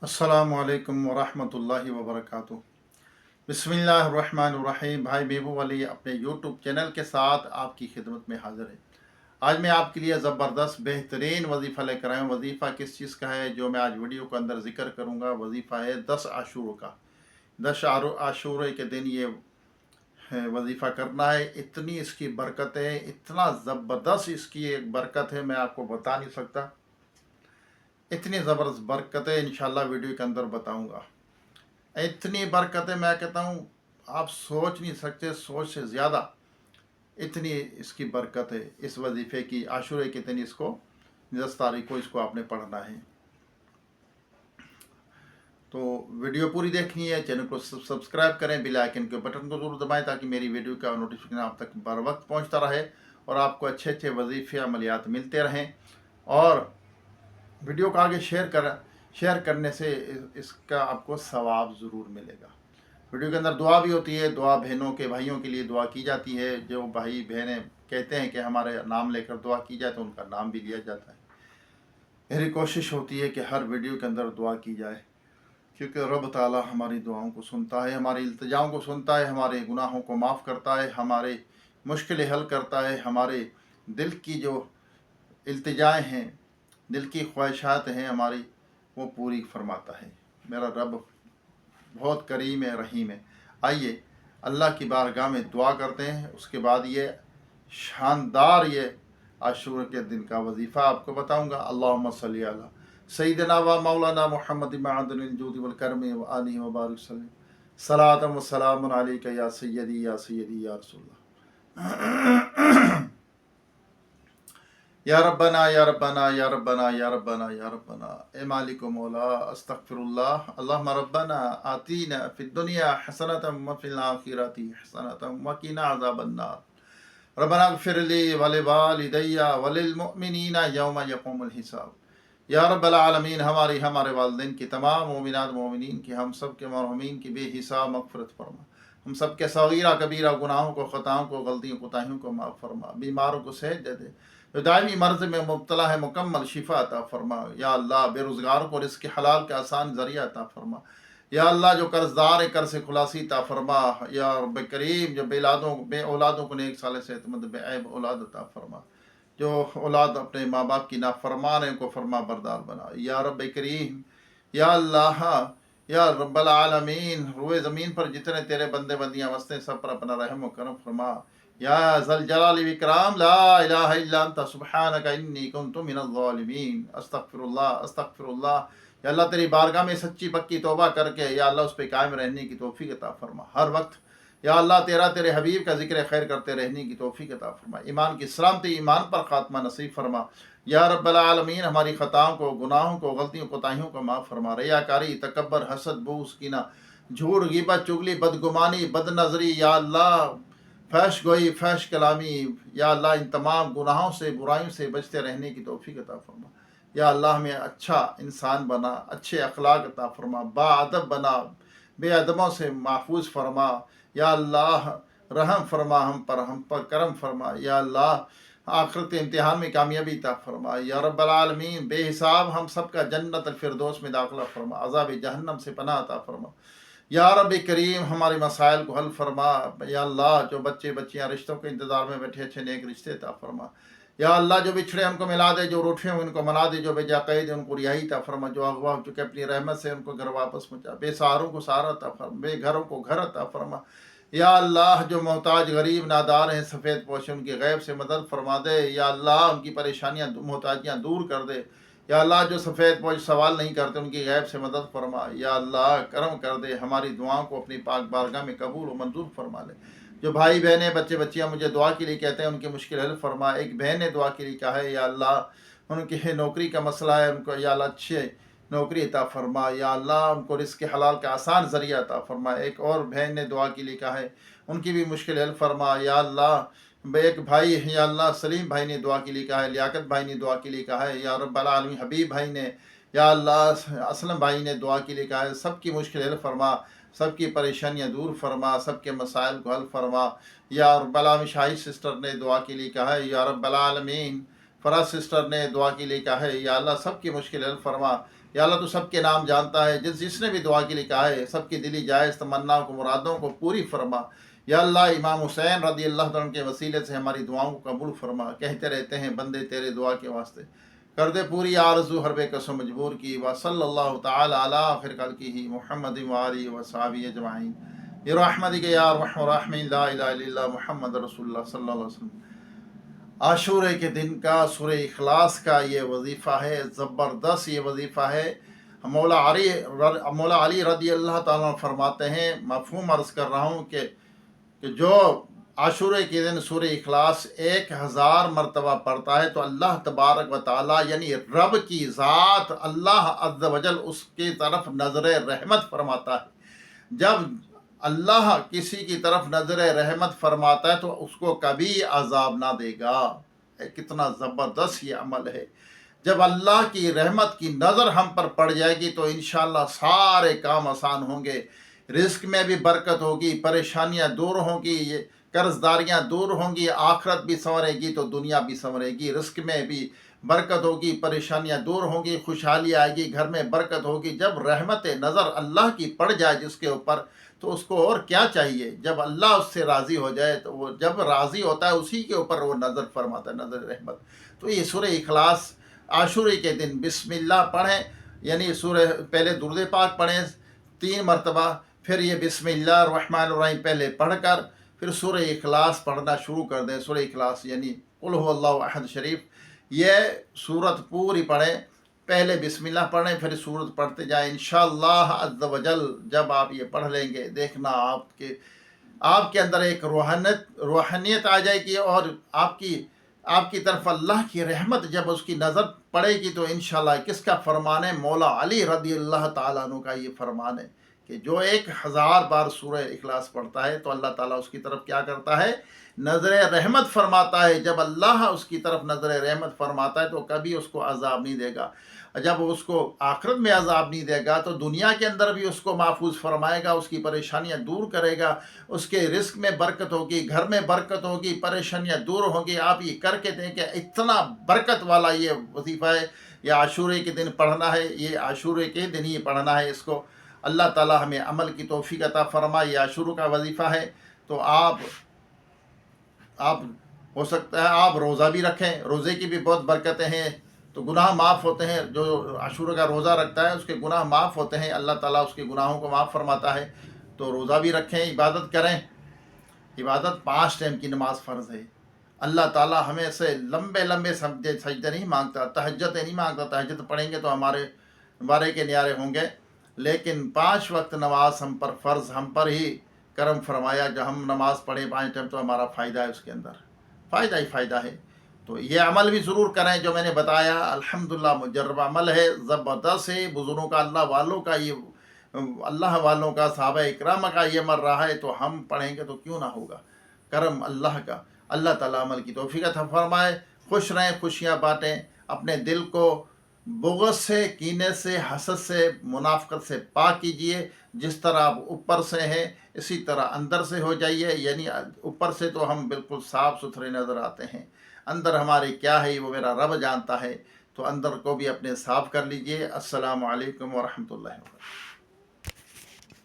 अस्सलामु अलैकुम वरहमतुल्लाहि वबरकातुहू। बिस्मिल्लाहिर्रहमानिर्रहीम। भाई महबूब अली अपने यूट्यूब चैनल के साथ आपकी खिदमत में हाज़िर है। आज मैं आपके लिए ज़बरदस्त बेहतरीन वजीफ़ा लेकर आया हूँ। वजीफ़ा किस चीज़ का है जो मैं आज वीडियो के अंदर ज़िक्र करूँगा, वजीफ़ा है 10 आशूर का। 10 आशूर के दिन ये वजीफ़ा करना है। इतनी इसकी बरकत है, इतना ज़बरदस्त इसकी एक बरकत है, मैं आपको बता नहीं सकता। इतनी ज़बरदस्त बरकत है, इंशाल्लाह वीडियो के अंदर बताऊँगा। इतनी बरकतें मैं कहता हूँ आप सोच नहीं सकते, सोच से ज़्यादा इतनी इसकी बरकत है इस वजीफ़े की। आशूरे के दिन इसको 10 तारीख को इसको आपने पढ़ना है। तो वीडियो पूरी देखनी है, चैनल को सब्सक्राइब करें, बेल आइकन के बटन को ज़रूर दबाएं ताकि मेरी वीडियो का नोटिफिकेशन आप तक बर वक्त पहुँचता रहे और आपको अच्छे अच्छे वजीफ़े अमलियात मिलते रहें। और वीडियो को आगे शेयर करने से इसका आपको सवाब ज़रूर मिलेगा। वीडियो के अंदर दुआ भी होती है। दुआ बहनों के भाइयों के लिए दुआ की जाती है। जो भाई बहनें कहते हैं कि हमारे नाम लेकर दुआ की जाए तो उनका नाम भी लिया जाता है। मेरी कोशिश होती है कि हर वीडियो के अंदर दुआ की जाए, क्योंकि रब ताला हमारी दुआओं को सुनता है, हमारी इल्तिजाओं को सुनता है, हमारे गुनाहों को माफ़ करता है, हमारे मुश्किलें हल करता है, हमारे दिल की जो इल्तिजाएँ हैं, दिल की ख्वाहिशात हैं हमारी, वो पूरी फरमाता है। मेरा रब बहुत करीम है, रहीम है। आइए अल्लाह की बारगाह में दुआ करते हैं। उसके बाद ये शानदार ये आशूर के दिन का वजीफ़ा आपको बताऊंगा। अल्लाहुम्मा सल्ली अला सय्यिदना व मौलाना मुहम्मद मअदनिल जूद वल करम व आलिहि व बारिक वसल्लम। सलातन व सलामुन अलैका या सय्यदी या सय्यदी या रसूलल्लाह। या रब्बना या रब्बना या रब्बना या रब्बना या रब्बना। ए मालिक मौला अस्तगफिरुल्लाह। अल्लाहुम्मा रब्बना आतीना फिद दुनिया हसनतम व फिल आखिरति हसनतम व क़िना अज़ाबन्नार। रब्बना इग़फिर ली व लिवालिदैया व लिल मुमिनीना यौमा यक़ूमुल हिसाब। या रब्बल आलमीन, हमारे वालिदैन की, तमाम मोमिनात मोमिनीन की, हम सब के मरहुमीन की बेहिसाब मग़फ़िरत फरमा। हम सब के सगीरा कबीरा गुनाहों को, ख़ताओं को, गलतियों कोताहियों को माफ़ फरमा। बीमारों को सेहत दे दे, जो दायमी मर्ज़ में मुब्तला है मुकम्मल शिफा अता फरमा। या अल्लाह बेरोज़गारों को रिज़्क़ हलाल के आसान ज़रिया अता फरमा। या अल्लाह जो कर्ज़दार है कर्ज़ से खुलासी अता फरमा। या रब करीम जो बे औलादों को नेक साले सेहतमंद बेऐब औलाद अता फरमा। जो औलाद अपने माँ बाप की नाफरमान है उनको फरमा बरदार बना। या रब करीम, या अल्लाह, या रब्बल आलमीन, रुए ज़मीन पर जितने तेरे बंदे बंदियाँ वसते सब पर अपना रहम व करम फरमा। या ज़ल जलाली विकराम, ला इलाहा इल्ला अंता सुब्हानका इन्नी कुन्तु मिनज़ ज़ालिमीन। अस्तग़फिरुल्लाह अस्तग़फिरुल्लाह। या अल्लाह तेरी बारगाह में सच्ची पक्की तौबा करके या अल्लाह उस पर कायम रहने की तौफीक अता फरमा। हर वक्त या अल्लाह तेरे हबीब का जिक्र खैर करते रहने की तौफीक अता फरमा। ईमान की सलामती, ईमान पर खात्मा नसीब फरमा। या रब्बल आलमीन, हमारी ख़ताओं को, गुनाहों को, गलतियों कोताहियों को माफ़ फरमा। रियाकारी, तकब्बर, हसद, बूस, कीना, झूठ, ग़ीबत, चुगली, बदगुमानी, बदनज़री, या अल्लाह फहश गोई, फहश कलामी, या अल्लाह इन तमाम गुनाहों से, बुराइयों से बचते रहने की तौफीक अता फरमा। या अल्लाह हमें अच्छा इंसान बना, अच्छे अखलाक अता फरमा, बाअदब बना, बेअदबों से महफूज फरमा। या अल्लाह रहम फरमा हम पर करम फरमा। या अल्लाह आखिरत के इम्तिहान में कामयाबी अता फरमा। या रब्बल आलमीन, बेहिसाब हम सब का जन्नत फिरदौस में दाखिला फरमा, अज़ाब जहन्नम से पनाह अता फरमा। या रब करीम, हमारे मसाइल को हल फरमा। या अल्लाह जो बच्चे बच्चियाँ रिश्तों के इंतज़ार में बैठे, अच्छे नेक रिश्ते अता फरमा। या अल्लाह जो बिछड़े उनको मिला दे, जो रूठे हैं उनको मना दे, जो बेजाक़ैद है उनको रिहाई अता फरमा, जो अगवा हो चुके अपनी रहमत से उनको घर वापस पहुँचा, बेसहारों को सहारा अता फरमा, बेघरों को घर अता फरमा। या अल्लाह जो मोहताज गरीब नादार हैं, सफ़ेद पोशे, उनकी गैब से मदद फरमा दे। या अल्लाह उनकी परेशानियाँ मोहताजियाँ दूर कर दे। या अल्लाह जो सफ़ेद पोश सवाल नहीं करते उनकी गैब से मदद फरमा। या अल्लाह करम कर दे, हमारी दुआओं को अपनी पाक बारगाह में कबूल व मंजूर फरमा ले। जो भाई बहनें बच्चे बच्चियाँ मुझे दुआ के लिए कहते हैं उनकी मुश्किल हल फरमा। एक बहन ने दुआ के लिए कहा है, या अल्लाह उनकी नौकरी का मसला है, उनको या अल्लाह अच्छे नौकरी अता फरमा। या अल्लाह उनको रिज़्क़ हलाल का आसान ज़रिया अता फरमा। एक और बहन ने दुआ के लिए कहा है, उनकी भी मुश्किल हल फरमा। या अल्लाह एक भाई है, या अल्लाह सलीम भाई ने दुआ के लिए कहा है, लियाकत भाई ने दुआ के लिए कहा है, या रब्बल आलमीन हबीब भाई ने, या अल्लाह असलम भाई ने दुआ के लिए कहा है। सबकी मुश्किल हल फरमा, सबकी परेशानियाँ दूर फरमा, सबके मसाइल को हल फरमा। या रब्बल आलमीन शाही सिस्टर ने दुआ के लिए कहा है, या रब्बल आलमीन फ़राज सिस्टर ने दुआ के लिए कहा है, या अल्लाह सबकी मुश्किल हल फरमा। یا اللہ تو سب کے نام جانتا ہے، جس نے بھی دعا کے لیے کہا ہے سب کی دلی جائز تمناؤں کو مرادوں کو پوری فرما۔ یا اللہ امام حسین رضی اللہ عنہ کے وسیلے سے ہماری دعاؤں کو قبول فرما۔ کہتے رہتے ہیں بندے تیرے دعا کے واسطے کر دے پوری آرزو ہر بے کس و مجبور کی۔ وصلی اللہ تعالی علی خیر خلقہ محمد وآلہ وصحبہ اجمعین برحمتک یا ارحم الراحمین لا الہ الا اللہ محمد رسول اللہ صلی اللہ علیہ وسلم۔ عاشورے کے دن کا سورہ اخلاص کا یہ وظیفہ ہے، زبردست یہ وظیفہ ہے۔ مولا علی رضی اللہ تعالیٰ فرماتے ہیں، مفہوم عرض کر رہا ہوں کہ جو عاشورے کے دن سورہ اخلاص 1000 مرتبہ پڑھتا ہے تو اللہ تبارک و تعالیٰ یعنی رب کی ذات اللہ عز و جل اس کی طرف نظر رحمت فرماتا ہے۔ جب اللہ کسی کی طرف نظر رحمت فرماتا ہے تو اس کو کبھی عذاب نہ دے گا۔ کتنا زبردست یہ عمل ہے۔ جب اللہ کی رحمت کی نظر ہم پر پڑ جائے گی تو انشاءاللہ سارے کام آسان ہوں گے، رزق میں بھی برکت ہوگی، پریشانیاں دور ہوں گی، یہ قرض داریاں دور ہوں گی، آخرت بھی سنورے گی تو دنیا بھی سنورے گی، رزق میں بھی برکت ہوگی، پریشانیاں دور ہوں گی، خوشحالی آئے گی، گھر میں برکت ہوگی۔ جب رحمت نظر اللہ کی پڑ جائے جس کے اوپر تو اس کو اور کیا چاہیے؟ جب اللہ اس سے راضی ہو جائے تو وہ جب راضی ہوتا ہے اسی کے اوپر وہ نظر فرماتا ہے، نظر رحمت۔ تو یہ سورہ اخلاص عاشورے کے دن بسم اللہ پڑھیں، یعنی سورہ پہلے درود پاک پڑھیں 3 مرتبہ، پھر یہ بسم اللہ الرحمن الرحیم پہلے پڑھ کر پھر سورہ اخلاص پڑھنا شروع کر دیں۔ سورہ اخلاص یعنی قل هو اللہ احد شریف، یہ سورت پوری پڑھیں، پہلے بسم اللہ پڑھیں پھر سورت پڑھتے جائیں۔ انشاءاللہ عز و جل جب آپ یہ پڑھ لیں گے دیکھنا آپ کے اندر ایک روحانیت آ جائے گی، اور آپ کی طرف اللہ کی رحمت جب اس کی نظر پڑے گی تو انشاءاللہ کس کا فرمان ہے؟ مولا علی رضی اللہ تعالیٰ عنہ کا یہ فرمان ہے کہ جو 1000 بار سورہ اخلاص پڑھتا ہے تو اللہ تعالیٰ اس کی طرف کیا کرتا ہے؟ نظر رحمت فرماتا ہے۔ جب اللہ اس کی طرف نظر رحمت فرماتا ہے تو کبھی اس کو عذاب نہیں دے گا۔ جب اس کو آخرت میں عذاب نہیں دے گا تو دنیا کے اندر بھی اس کو محفوظ فرمائے گا، اس کی پریشانیاں دور کرے گا، اس کے رزق میں برکت ہوگی، گھر میں برکت ہوگی، پریشانیاں دور ہوگی۔ آپ یہ کر کے دیکھیں، اتنا برکت والا یہ وظیفہ ہے۔ یہ عاشورے کے دن پڑھنا ہے، یہ عاشورے کے دن ہی پڑھنا ہے اس کو۔ اللہ تعالیٰ ہمیں عمل کی توفیق عطا فرمائے۔ یہ عاشورے کا وظیفہ ہے تو آپ ہو سکتا ہے آپ روزہ بھی رکھیں، روزے کی بھی بہت برکتیں ہیں، تو گناہ معاف ہوتے ہیں۔ جو عاشورے کا روزہ رکھتا ہے اس کے گناہ معاف ہوتے ہیں، اللہ تعالیٰ اس کے گناہوں کو معاف فرماتا ہے۔ تو روزہ بھی رکھیں، عبادت کریں۔ عبادت 5 ٹائم کی نماز فرض ہے۔ اللہ تعالیٰ ہمیں سے لمبے سجدے نہیں مانگتا، تہجد نہیں مانگتا۔ تہجد پڑھیں گے تو ہمارے بارے کے نیارے ہوں گے، لیکن 5 وقت نماز ہم پر فرض، ہم پر ہی کرم فرمایا۔ جب ہم نماز پڑھیں 5 ٹائم تو ہمارا فائدہ ہے، اس کے اندر فائدہ ہی فائدہ ہے۔ تو یہ عمل بھی ضرور کریں جو میں نے بتایا، الحمدللہ مجرب عمل ہے، زبردست ہے۔ بزرگوں کا، اللہ والوں کا، صحابہ اکرام کا یہ عمل رہا ہے تو ہم پڑھیں گے تو کیوں نہ ہوگا؟ کرم اللہ کا۔ اللہ تعالیٰ عمل کی توفیق عطا فرمائے۔ خوش رہیں، خوشیاں بانٹیں، اپنے دل کو بغض سے، کینے سے، حسد سے، منافقت سے پاک کیجئے۔ جس طرح آپ اوپر سے ہیں اسی طرح اندر سے ہو جائیے، یعنی اوپر سے تو ہم بالکل صاف ستھرے نظر آتے ہیں، اندر ہمارے کیا ہے وہ میرا رب جانتا ہے، تو اندر کو بھی اپنے صاف کر لیجئے۔ السلام علیکم ورحمۃ اللہ وبرکاتہ۔